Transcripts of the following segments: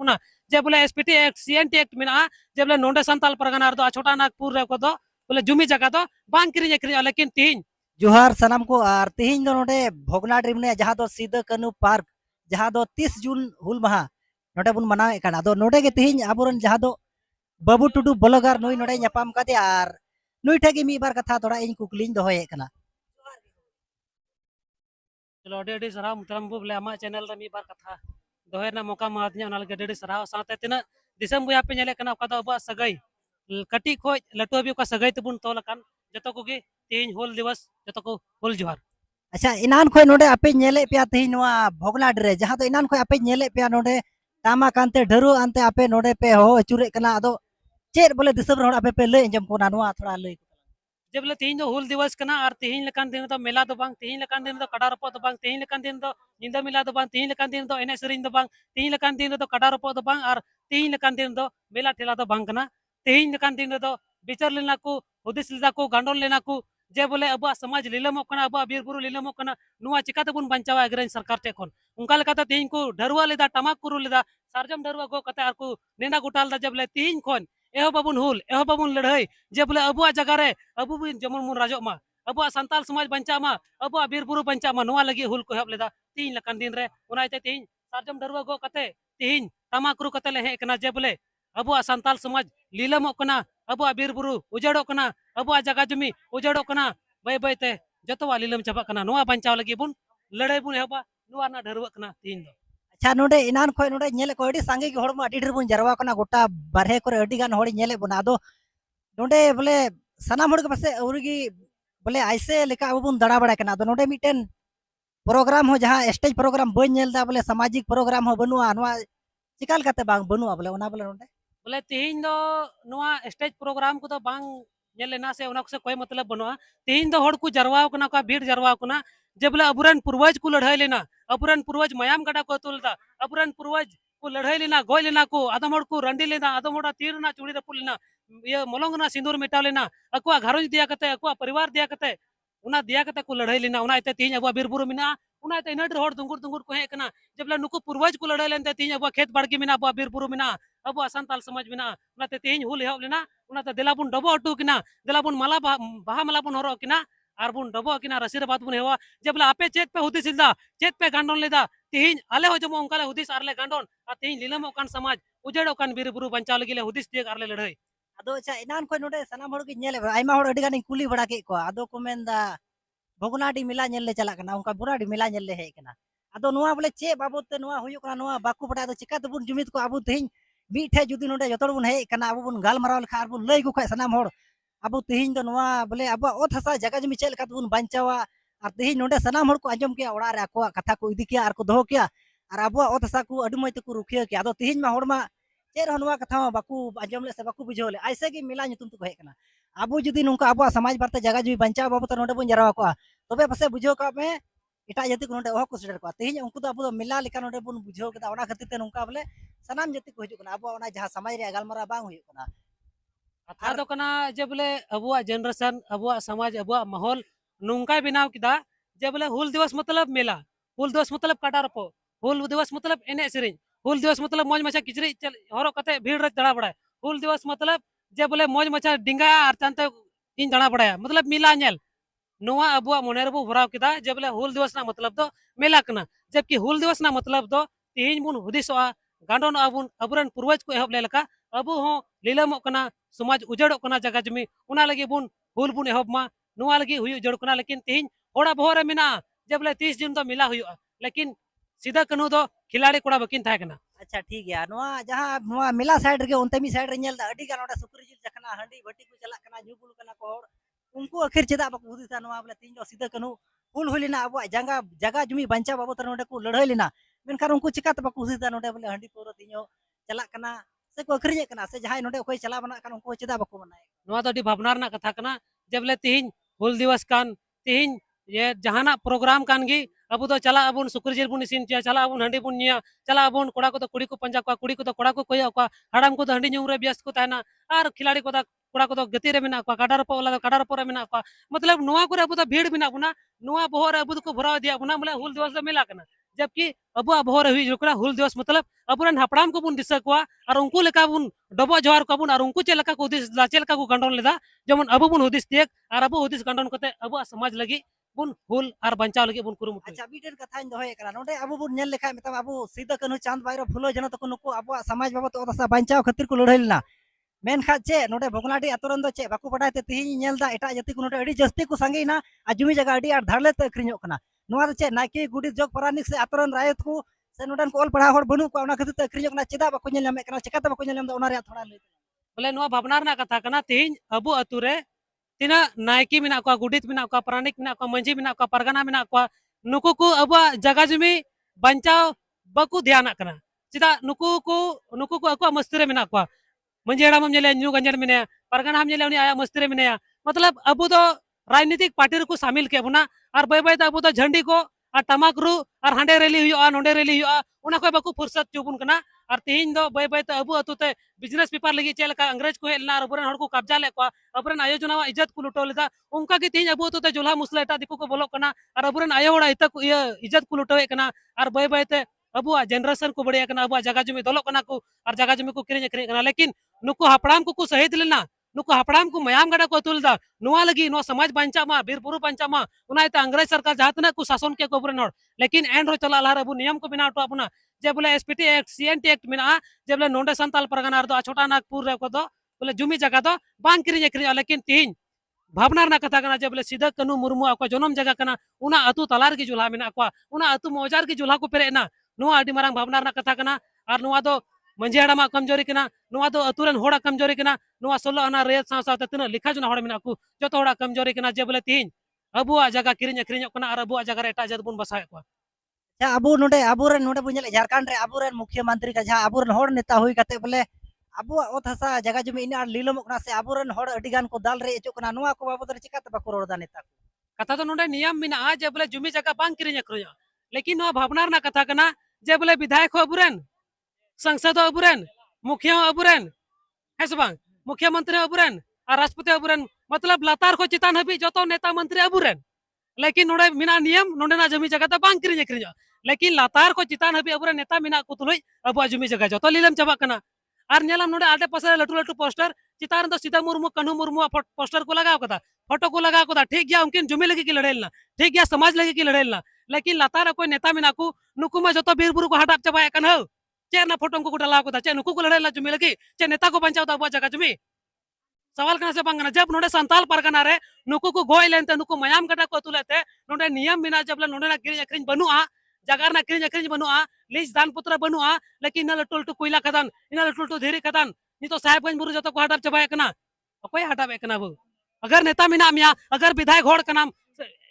पुना जे बोले SPT act CNT act मेना जे बोले नोंडे संताल परगना रो छोटा नागपुर रे को दो बोले जुमी जगह दो बांग किरी एकरी लेकिन तीन जोहार सनम को आर तिहिन दो नोडे भोगनाडी मने जहां दो सीधा कनु पार्क जहां दो 30 जून हुल महा नोडे बुन मनावे काना दो नोडे गे तिहिन आबुरन जहां दो बाबू टुडू ब्लॉगर नुई नोडे ᱧᱟᱯᱟᱢ ᱠᱟᱫᱮ ᱟᱨ नुई ठेगी मी बार कथा थोड़ा इन कुकलिंग दोहये कना चलो अडी सराव मुतरम बोले आमा चैनल रे मी बार कथा दोहेना मौका मादनी ओना लगे अडी सराव साथे तिना दिसम बुया पे नेले कना का अब सगई कटी खो लटो भी का सगई तबुन तोल कान जतो को गे तीन होल दिवस जतो को होल जोहार अच्छा इनान खोय नोडे आपे नेले पे तिहिन नोआ भोगनाड रे जहां दो इनान खोय आपे नेले पे नोडे तामा कांते ढरू अंते आपे नोडे पे हो अचुरे कना अदो चेर बोले दिसम रे आपे पे ले अंजम कोना नोआ थोड़ा ले जे बोले तीन दो हुल दिवस कना और तीन लकान दिन तो मेला दो बांग तीन लकान दिन तो कड़ा रपो दो बांग तीन लकान दिन तो निंदा मिला दो बांग तीन लकान दिन तो एने सरिन दो बांग तीन लकान दिन तो कड़ा रपो दो बांग और तीन लकान दिन तो मेला ठेला दो बांग कना तीन लकान दिन तो विचार लेना को हुदिस लेना को गांडोन लेना को जे बोले अब समाज लीलमो कना अब बीर बुरु लीलमो कना नुआ चिका तबुन बंचावा अग्रन सरकार टे कोन उनका लेकाता तीन को ढरुआ लेदा टमाक कुरु लेदा सारजम ढरुआ गो कते आर को नेना गुटाल दा जे बोले तीन कोन एहो बाबुन हुल एहो बाबुन लड़ाई जे बोले अबुआ जगह रे अबु भी जमन मुन राजो मा अबुआ संताल समाज बंचा मा अबुआ बीर बुरु बंचा मा नुआ लगी हुल को हेब लेदा तीन लकान दिन रे उनाइते तीन सारजम ढरुआ गो कते तीन टमाक कुरु कते ले हे कना जे बोले अबुआ संताल समाज लीलमो कना अबुआ बीर बुरु उजड़ो कना अबुआ जगह जमी उजड़ो कना बाय बाय ते जतवा लीलम चाबा कना नुआ बंचाव लगी बुन लड़ाई बुन हेबा नुआ ना ढरुआ कना तीन दो अच्छा नोडे इनान खोय नोडे नेले को अडी सांगे के होड़ मा अडी ढेर बुन जरवा कना गोटा बारहे करे अडी गान होड़ी नेले बुन आदो नोडे बोले सनाम होड़ के पासे औरगी बोले ऐसे लेका अब बुन दड़ा बड़ा कना आदो नोडे मिटेन प्रोग्राम हो जहां स्टेज प्रोग्राम बन नेलदा बोले सामाजिक प्रोग्राम हो बनुआ नोआ चिकाल काते बांग बनुआ बोले ओना बोले नोडे बोले तीन दो नुआ स्टेज प्रोग्राम को तो बांग लेना से उना से कोई मतलब बनवा तीन दो होड़ को जरवाव कना का भीड़ जरवाव कना जे बोले अबुरन पूर्वज को लड़ाई लेना अबुरन पूर्वज मयाम गडा को तुलदा अबुरन पूर्वज को लड़ाई लेना गोय लेना को आदम होड़ को रंडी लेना आदम होड़ा तीर ना चूड़ी रपुल लेना ये मलंग ना सिंदूर मिटाव लेना अकुआ घरज दिया कते अकुआ परिवार दिया कते उना दिया कते को लड़ाई लेना उना इते तीन अबुआ बीर बुरु मिना उना इते इनड होड़ दुंगुर दुंगुर को हे कना जे बोले नुको पूर्वज को लड़ाई लेनते तीन अबुआ खेत बाड़गी मिना अबुआ बीर बुरु मिना अबुआ संताल समाज मिना उनाते तीन हुल हेव लेना उनाते दिलाबुन डबो अटू किना दिलाबुन माला बाहा माला बुन हरो किना आरबुन डबो किना रसीराबाद बुन हेवा जे बोले आपे चेत पे हुदिस सिलदा चेत पे गांडोन लेदा तीन आले हो जमो उनका ले हुदिस आरले गांडोन आ तीन लीलमो कान समाज उजेड़ो कान बीर बुरु बंचाव लगी ले हुदिस दिए आरले लड़ाई आदो अच्छा इनान खोय नोडे सनाम होड़ के नेले आइमा होड़ अडी गान कुली बड़ा के को आदो को मेनदा भोगनाडी मिला नेल ले चला कना उनका बुराडी मिला नेल ले हे कना आदो नुआ बोले चे बाबू ते नुआ हुयो कना नुआ बाकू बड़ा दो चिका तबुन जुमित को आबू तेहिन बीठे जुदी नोडे जतोड़ बुन हे कना आबू बुन गाल माराव लखा आर बुन लई गु खय सनाम होड़ अब तेहिन दो नुआ बोले अब ओत हसा जगह जमी चेल का बुन बंचावा और तेहिन नोडे सनाम होड़ को अंजम के ओड़ा रे आको कथा को इदी के आर को दोहो के और अब ओत हसा को अडु मय को रुखिया के आदो तेहिन मा होड़ मा चेर हनुआ कथा बाकू अंजम ले से बाकू बुझो ले ऐसे की मिला नुतुम तो हे कना अब जुदी नुका अब समाज बारते जगह जमी बंचावा बाबू तो नोडे बुन जरावा को तबे पासे बुझो का में एटा जाति को नोडे ओह को सेटर को तेहिन उनको तो अब मिला लेका नोडे बुन बुझो के ओना खातिर ते नुका बोले सनाम जाति को हिजु कना अब ओना जहां समाज रे गालमारा बांग हुयो कना कथा दो कना जे बोले अबुआ जनरेशन अबुआ समाज अबुआ माहौल नुंका बनाव किदा जे बोले हुल दिवस मतलब मेला हुल दिवस मतलब काटा रपो हुल दिवस मतलब एने सेरिंग हुल दिवस मतलब मौज मचा किचरी हरो कते भीड़ रे दड़ा बड़ा हुल दिवस मतलब जे बोले मौज मचा डिंगा आर चांते इन दड़ा बड़ा मतलब मिला नेल नुआ अबुआ मोने रबु भराव किदा जे बोले हुल दिवस ना मतलब दो मेला कना जबकि हुल दिवस ना मतलब दो तीन बुन हुदिसोआ गांडोन अबुन अबुरन पूर्वज को एहब लेलका अबु हो लीलमो कना समाज उजड़ो कना जगह जमी उना लगी बुन हुल बुन एहब मा नुआ लगी हुई उजड़ कना लेकिन तीन होड़ा बहोरे मिना जे बोले 30 जून तो मिला हुई लेकिन सीधा कनु दो खिलाड़ी कोड़ा बकिन था कना अच्छा ठीक है नुआ जहां नुआ मिला साइड रे ओंते मी साइड रे नेल दा अडी गान ओडा सुकरी जिल जखना हंडी भट्टी को चला कना जुगुल कना को होड़ उनको आखिर चेदा बाको हुदिसा नुआ बोले तीन जो सीधा कनु हुल हुलिना अब जंगा जगह जमी बंचा बाबू तो नोडे को लड़ाई लेना मेनखान उनको चिका त बाको हुदिसा नोडे बोले हंडी पोरो तीनो चला कना से को आखिर कना से जहां नोडे कोई चला बना कन उनको चेदा बाको बनाए नुआ तो अडी भावना रना कथा कना जे बोले तीन हुल दिवस कान तीन ये जहाना प्रोग्राम कान गी अब तो चला अबुन सुकुर जिल बुन इसिन चला अबुन हंडी बुन निया चला अबुन कोड़ा को तो कुड़ी को पंजा को कुड़ी को तो कोड़ा को कोया को हड़ाम को तो हंडी न्यूरे व्यस्त को ताना आर खिलाड़ी को तो कोड़ा को तो गति रे मेना को काडा रपो वाला काडा रपो रे मेना को मतलब नुआ को अब तो भीड़ बिना बुना नुआ बोहर अब को भराव दिया बुना बोले हुल दिवस मिला कना जबकि अब बोहर हुई हुल दिवस मतलब अबुरन हपड़ाम को बुन दिशा को और उनको लेका बुन डबो जोहार को बुन और उनको चे लेका को हुदिस चे लेका को गंडन लेदा जेमन अब बुन हुदिस तियक और अब हुदिस गंडन कते अब समाज लगी बुन हुल और बंचाव लगी बुन कुरुमुटु अच्छा बीटेन कथाñ दोहे करा नोडे अब बुन नेल लेखा मतलब अब सीधा कनु चांद बायरो फुलो जनो तको नुको अब समाज बाबत ओदसा बांचाव खातिर को लड़ाई लेना मेनखा चे नोडे भोगनाडी अतुरन दो चे बाकू पटाय ते तिही नेलदा एटा जाति को नोडे अडी जस्ती को संगेना आ जुमी जगह अडी आर धरले ते अखरिñो कना नोआ दो चे नाकी गुडी जोग परानिक से अतुरन रायत को से नोडन को ऑल पढ़ा होड़ बनु को ओना खातिर ते अखरिñो कना चेदा बाकू नेल नामे कना चेकाते बाकू नेल नाम ओना रे थोड़ा ले बोले नुआ भावनार ना कथा कना तेज अब अतुरे तीना नायकी मेना को गुडित मेना को प्राणिक मेना को मंजी मेना को परगना मेना को नुकु को अब जगह जमी बंचाव बाकू ध्यान कना चिदा नुकु को अको मस्तिरे मेना को मंजी हड़ाम नेले न्यू गंजर मेने परगना हम नेले उनी आया मस्तिरे मेने मतलब अब तो राजनीतिक पार्टी को शामिल के बुना और बै बै अब तो झंडी को और टमाक रू और हांडे रैली हुआ नोंडे रैली हुआ उना को बाकू फुर्सत चुबुन कना और तेहिन दो बै बै अब अतुते बिजनेस पेपर लगी चेलका अंग्रेज को हेलना और अबरन हड़ को कब्जा ले को अबरन आयोजना इज्जत को लुटो लेदा उनका की तेहिन अब अतुते जुल्हा मुसला एटा दिकु को बोलो कना और अबरन आयो होड़ा इज्जत को लुटोए कना और बै बै ते अब जनरेशन को बढ़िया कना अब जगह जमी दलो कना को और जगह जमी को किरिन कना लेकिन नुकु हपड़ाम को सहित लेना नुकु हपड़ाम को मयाम गड़ा को तुलदा नुआ लगी नो समाज बांचा मा बीर बुरु बांचा मा उना इते अंग्रेज सरकार जहातना को शासन के को बरन लेकिन एंड रो चला लार अब नियम को बिना तो अपना जे बोले एसपीटी एक्ट सीएनटी एक्ट मिना जे बोले नोंडे संताल परगना दो छोटा नागपुर रे को दो बोले जुमी जगह दो बांग किरिन किरिन लेकिन तीन भावनार ना कथा कना जे बोले सीधा कनु मुर्मू आको जनम जगह कना उना अतु तलार की जुल्हा मिना को उना अतु मौजार की जुल्हा को पेरे ना नुआ अडी मारंग भावनार ना कथा कना और नुआ दो मंझी हड़ामा कमजोरी कना नुआ दो अतुरन होड़ा कमजोरी कना नुआ सोलो अना रेत साव साव तना लिखा जुना होड़ मिना को जतो होड़ा कमजोरी कना जे बोले तीन अबुआ जगह किरिन अखरिन कना और अबुआ जगह एटा जत बुन बसाय को अच्छा अब नोडे अबुरन नोडे बुन झारखंड रे अबुरन मुख्यमंत्री का जहां अबुरन होड़ नेता हुई कते बोले अब ओत हसा जगह जमी इन लीलम से अबुरन होड़ अडिगान को दाल रे एचो कना नुआ को बाबत रे चिकाते बाको रोड़ा नेता को कथा तो नोडे नियम मिना जे बोले जुमी जगह बांग किरिन अखरिन लेकिन नुआ भावनार ना कथा कना जे बोले विधायक अबुरन संसद अबुरन मुखिया अबुरन है से बांग मुख्यमंत्री अबुरन और राष्ट्रपति अबुरन मतलब लतार को चितान हबी जतो नेता मंत्री अबुरन लेकिन नोडे मिना नियम नोडे ना जमी जगह बांग किरिन अखरिन लेकिन लतार को चितान हबी अबुरन नेता मिना को तुलुई अब जमी जगह जतो लीलम चाबा कना और नेलम नोडे आडे पासे लटू लटू पोस्टर चितान दो सीता मुर्मू कन्हू मुर्मू पोस्टर को लगाव कदा फोटो को लगाव कदा ठीक गया उनकिन जुमी लगी की लड़ेलना ठीक गया समाज लगी की लड़ेलना लेकिन लतार कोई नेता मिना को नुकु मा जतो बीर बुरु को हटाप चाबा कन हो चे ना फोटो को डालाव कदा चे नुकु को लड़ेलना जुमी लगी चे नेता को बंचाव दा जगह जुमी सवाल कना से बांगना जब नोडे संताल परगना रे नुकु को गोय लेनते नुकु मयाम गटा को तुलेते नोडे नियम बिना जब नोडे ना किरिन अखरिन बनुआ जगार ना किरिन अखरिन बनुआ लीज दान पत्र बनुआ लेकिन ना लटुलटु कोयला खदान इना लटुलटु धेरी खदान नितो साहेबगंज बुरु जतो को हटाप चबाय कना अकोय हटाबे कना बु अगर नेता मिना मिया अगर विधायक होड़ कना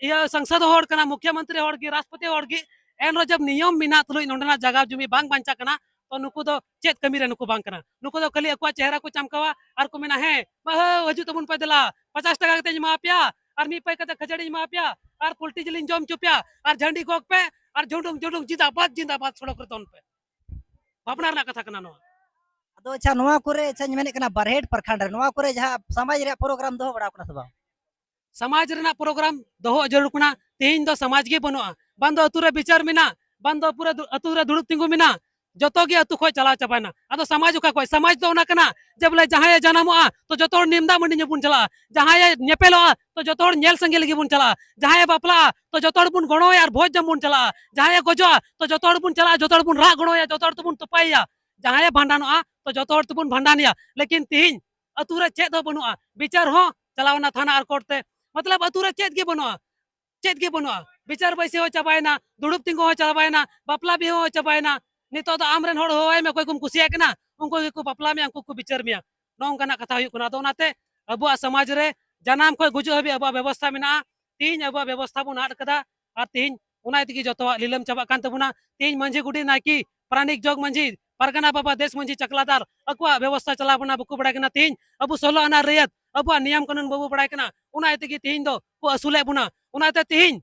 ये संसद होड़ कना मुख्यमंत्री होड़ की राष्ट्रपति होड़ की एन जब नियम मिना तुलुई नोडे ना जगह जुमी बांग बांचा कना तो नुकु दो चेत कमी रे नुकु बांग कना नुकु दो खाली अकुआ चेहरा को चमकावा और को मेना है हजू तबुन पे दिला 50 टका कते जमा पिया और मी पे कते खजड़ी जमा पिया और पुल्टी जिलिन जम चुपिया और झंडी गोक पे और झुडुंग झुडुंग जिंदाबाद सड़क रे तोन पे भावनार ना कथा कना नो अदो अच्छा नुआ करे अच्छा मेने कना बरहेट प्रखंड रे नुआ करे जहां समाज रे प्रोग्राम दो बड़ा कना सबा समाज रेना प्रोग्राम दोहो जरूर कना तेहिन दो समाज गे बनुआ बंदो अतुरे विचार मिना बंदो पूरा अतुरे दुड़ुब तिंगु मिना जतो गे अतु खोय चला चाबाना अदो समाज का कोई समाज दो ना कना जब ले जहां जन्मोआ तो जतो निमदा मंडी नेबुन चला जहां नेपेलोआ तो जतो नेल संगे लगी बुन चला जहां बापला तो जतो बुन गणो यार भोज जमुन चला जहां गजोआ तो जतो बुन चला जतो बुन रा गणो या जतो बुन तुपाइया जहां भांडानोआ तो जतो बुन भांडानिया लेकिन तिहिन अतुरे चेद हो बनुआ विचार हो चलावना थाना और कोर्ट ते मतलब अतुरे चेद गे बनुआ विचार बैसे हो चबायना दुड़ुब तिंगु हो चबायना बापला भी हो चबायना नितो तो आमरेन होड़ होय में कोई कुम कुसिया कना उनको को बापला में उनको को विचार में नोंकना कथा हुई कना तो नाते अबुआ समाज रे जनाम कोई गुजु हबी अबुआ व्यवस्था मिना तीन अबुआ व्यवस्था बुन आड कदा और तीन उनाय तिगी जतो लीलम चाबा कान तबुना तीन मंझी गुडी नाकी प्राणिक जोग मंझी परगना बाबा देश मंझी चकलादार अकुआ व्यवस्था चला बना बुकु बड़ा कना तीन अबु सोलो अना रेयत अबुआ नियम कानून बाबू बड़ा कना उनाय तिगी तीन दो को असुले बुना उनाते तीन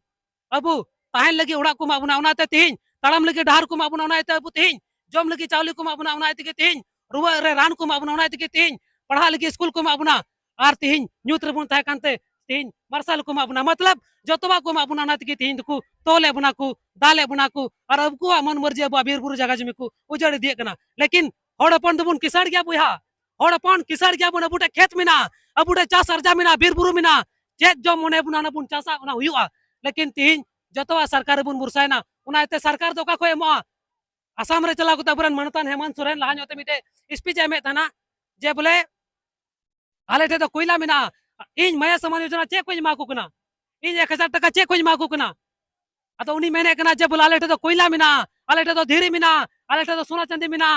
अबु ताहन लगी उड़ा को मा बुना उनाते तीन ताड़म लगी डहार को मा बुना उनाते अबु तीन जम लगी चावली को मा बुना उनाय तिगी तीन रुवा रे रान को मा बुना उनाय तिगी तीन पढ़ा लगी स्कूल को मा बुना आर तीन न्यूत रे बुन ताहे कानते तीन मार्शल को एमा मतलब जतवा को एमा बुना तक तीन को तोले बुना को दाले बुना को और अब को मन मर्जी अब बीर बुरु जगह जमी को उजड़ दिए कना लेकिन हड़ अपन दबुन किसाड़ गया बुहा हड़ अपन किसाड़ गया बुन अबुटे खेत मिना अबुटे चास अर्जा मिना बीर बुरु मिना चेत जो मने बुना बुन चासा उना हुआ लेकिन तीन जतवा सरकार बुन बुरसायना उनाते सरकार दो का को एमो आसाम रे चला को अबरन मनतान हेमंत सोरेन लाहा जोते मिटे स्पीच एमे थाना जे बोले आले ठे तो कोयला मिना इन माया समान योजना चे को मा को कना इन 1000 टका चे को मा को कना अतो उनी मेने कना जे बोला आले ठे तो कोयला मिना आले ठे तो धीरी मिना आले ठे तो सोना चांदी मिना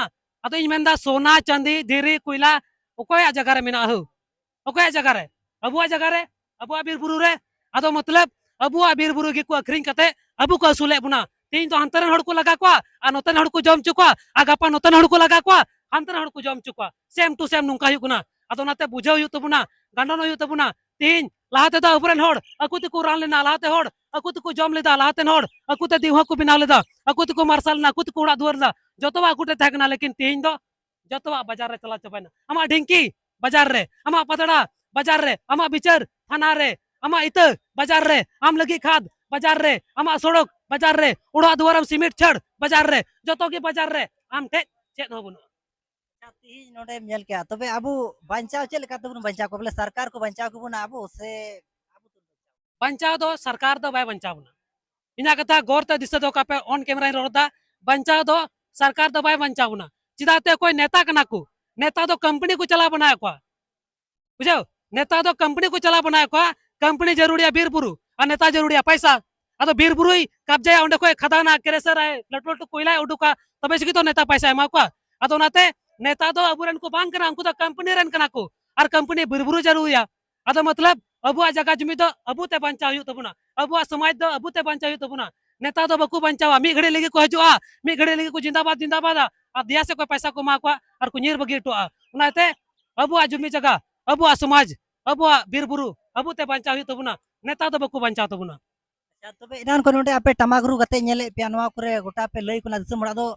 अतो इन मेंदा सोना चांदी धीरी कोयला ओकोया जगह रे मिना हो ओकोया जगह रे अबुआ जगह रे अबुआ बीर बुरु रे अतो मतलब अबुआ बीर बुरु गी को अखरिंग कते अबु को असुले बुना तीन तो हंतरन हड़ को लगा को आ नतन हड़ को जम चुका आ गपा नतन हड़ को लगा को हंतरन हड़ को जम चुका सेम टू सेम नुका हुकुना अतो नाते बुझाव हुयु तबुना गांडन हुयु तबुना तीन लाहाते दा अबरन हड़ अकुते को रान लेना लाहाते हड़ अकुते को जम लेदा लाहाते हड़ अकुते दिवा को बिना लेदा अकुते को मार्शल ना अकुते को उड़ा दुवर दा जतवा अकुते थाकना लेकिन तीन दो जतवा बाजार रे चला चबाना अमा ढिंकी बाजार रे अमा पतड़ा बाजार रे अमा बिचार थाना रे अमा इत बाजार रे आम लगी खाद बाजार रे अमा सड़क बाजार रे उड़ा दुआरम सीमेंट छड़ बाजार रे जतो के बाजार रे आम ठे चेत हो बुन तीन नोडे मेल के तबे अबु बंचाव चेल का तबुन बंचाव को बोले सरकार को बंचाव को बुना अबु से अबु बंचाव दो सरकार दो बाय बंचावना इना कथा गौर ते दिस दो का पे ऑन कैमरा रोदा बंचाव दो सरकार दो बाय बंचावना चिदाते कोई नेता कना को नेता दो कंपनी को चला बनाया को बुझो नेता दो कंपनी को चला बनाया को कंपनी जरूरी है बीर बुरु और नेता जरूरी है पैसा अदो बीर बुरु कब्जा ओंडे को खदाना क्रेसर है लटू लटू कोयला उडुका तबे से तो नेता पैसा एमा को अदो नाते नेता दो अबुरन को बांग कना उनको तो कंपनी रन कना को और कंपनी बीर बुरु जरूरी है अदो मतलब अबुआ जगह जमी दो अबुते बंचाव हुयु तबुना अबुआ समाज दो अबुते बंचाव हुयु तबुना नेता दो बकु बंचावा मी घड़ी लगी को हजुआ मी घड़ी लगी को जिंदाबाद जिंदाबाद आ दिया से को पैसा को मा को और को नीर बगी टोआ उनाते अबुआ जमी जगह अबुआ समाज अबुआ बीर बुरु अबुते बंचाव हुयु तबुना नेता दो बकु बंचाव तबुना तबे इनान को नोडे आपे टमागरु गते नेले पे नवा करे गोटा पे लई कोना दिसम मड़ा दो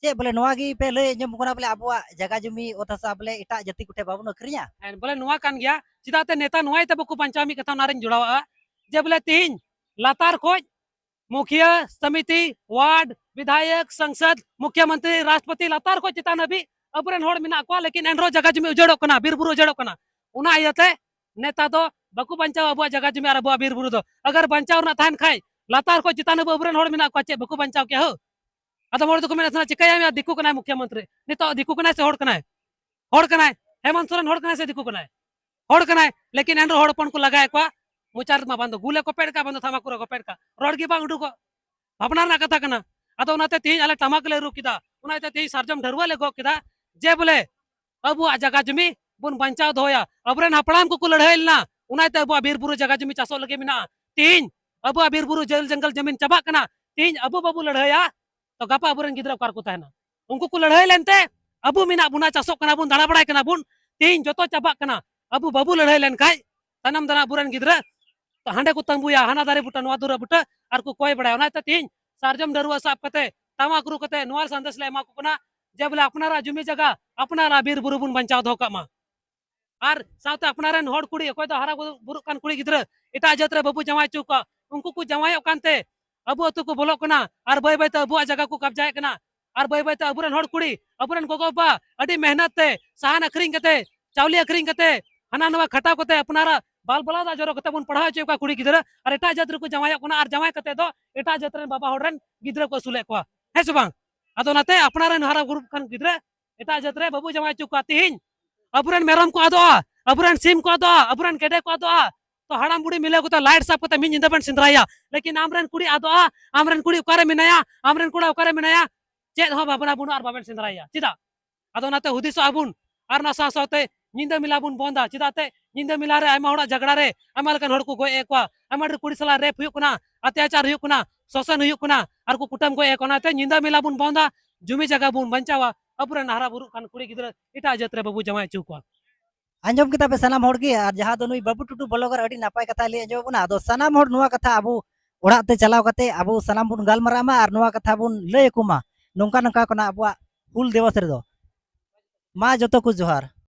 चे बोले नवा गी पे लई जम कोना बोले अबुआ जगह जमी ओथासा बोले एटा जति कुटे बाबुन अखरिया एन बोले नुआ कान गया चिदाते नेता नुआई ते बकु पंचामी कथा नारेन जुड़ावा जे बोले तीन लातार खोज मुखिया समिति वार्ड विधायक संसद मुख्यमंत्री राष्ट्रपति लातार खोज चिता नबी अबरन होड़ मिना को लेकिन एनरो जगह जमी उजड़ो कना बीर बुरु उजड़ो कना उना आयते नेता दो बकु बंचाव अबुआ जगह जमी और अबुआ बीर बुरु दो अगर बंचाव ना थान खाई लातार खोज चिता नबी अबरन होड़ मिना को चे बकु बंचाव के हो अदम होड़ को मेना चिकाया दिक्कु कना मुख्यमंत्री नितो दिक्कु कना से होड़ कना हेमंत सोरेन होड़ कना से दिक्कु कना होड़ कना लेकिन एनरो होड़पन को लगाए को मुचार मा बंदो गुले को पेड़ का बंदो थामाकुरा को पेड़ का रोड की बांग उडुको भावना ना कथा कना अदो उनाते तीन अले टमाक ले रुकिदा उनाते तीन सरजम ढरवा ले गो किदा जे बोले अबुआ जगह जमी बुन बंचाव दोया अबरन हपड़ाम को लड़ाइलना उनाते अबुआ बीर बुरु जगह जमी चासो लगे मिना तीन अबुआ बीर बुरु जेल जंगल जमीन चबा कना तीन अबु बाबू लड़ाया तो गपा अबरन गिद्रा कार को तहना उनको को लड़ाई लेनते अबु मिना बुना चासो कना बुन दाड़ा बड़ाई कना बुन तीन जतो चबा कना अबु बाबू लड़ाई लेन खाय तनम दना बुरन गिद्रा तो हांडे को तंबुया हाना दारे बुटा नवा दुरा बुटा आर को कोई बड़ा ना तीन सारजम डरुआ साफ कते तमाकरू कते नवार संदेश ले मा को कना जे बोले अपनारा जुमी जगह अपनारा बीर बुरु बुन बंचाव दो कामा आर साथ अपनारन होड़ कुड़ी कोई तो हरा बुरु कान कुड़ी गिद्रा एटा जतरे बाबू जमाई चुका उनको को जमायो कानते अबु अतु को बोलो कना आर बाय बाय तो अबुआ जगह को कब्जाए कना आर बाय बाय तो अबुरन होड़ कुड़ी अबुरन गोगो बा अडी मेहनत ते साहन अखरिंग कते चावली अखरिंग कते हना नवा खटा कते अपनारा बाल बलादा जरो कते बुन पढ़ाव चुका कुड़ी गिद्रा और एटा जत्र को जमायो कना आर जमाय कते दो एटा जत्र बाबा होड़रन गिद्रा को सुले को है सुबांग अदो नाते अपनारन हरा ग्रुप खान गिद्रा एटा जत्र बाबू जमाय चुका तीन अबुरन मेरम को आदो अबुरन सिम को आदो अबुरन केडे को आदो तो हड़ाम बुड़ी मिले को तो लाइट साफ कते मिन जिंदबन सिंद्राया लेकिन आमरन कुड़ी आदो आमरन कुड़ी उकारे मिनाया आमरन कुड़ा उकारे मिनाया चेद हो बाबना बुन आर बाबन सिंद्राया चिदा अदो नाते हुदिस आबुन आर ना सा साते निंदा मिला बुन बोंदा चिदाते निंदा मिला रे आयमा होड़ा झगड़ा रे आयमा लकन होड़ को गोए एकवा आयमा रे कुड़ी सला रेप हुयुक ना अत्याचार हुयुक ना शोषण हुयुक ना आर को कुटम को एक नाते निंदा मिला बुन बोंदा जुमी जगह बुन बंचावा अबुरन हारा बुरु कान कुड़ी गिद्रा एटा जतरे बाबू जमाय चुकवा आंजम किता पे सनाम होड़ गे और जहां दो नुई बाबू टुटू ब्लॉगर अडी नापाय कथा ले आंजम बुना दो सनाम होड़ नुवा कथा अबू ओड़ा ते चलाव कते अबू सनाम बुन गालमरामा और नुवा कथा बुन लय कुमा नोंका नोंका कोना अबुआ हुल दिवस रे दो मा जतो को जोहार।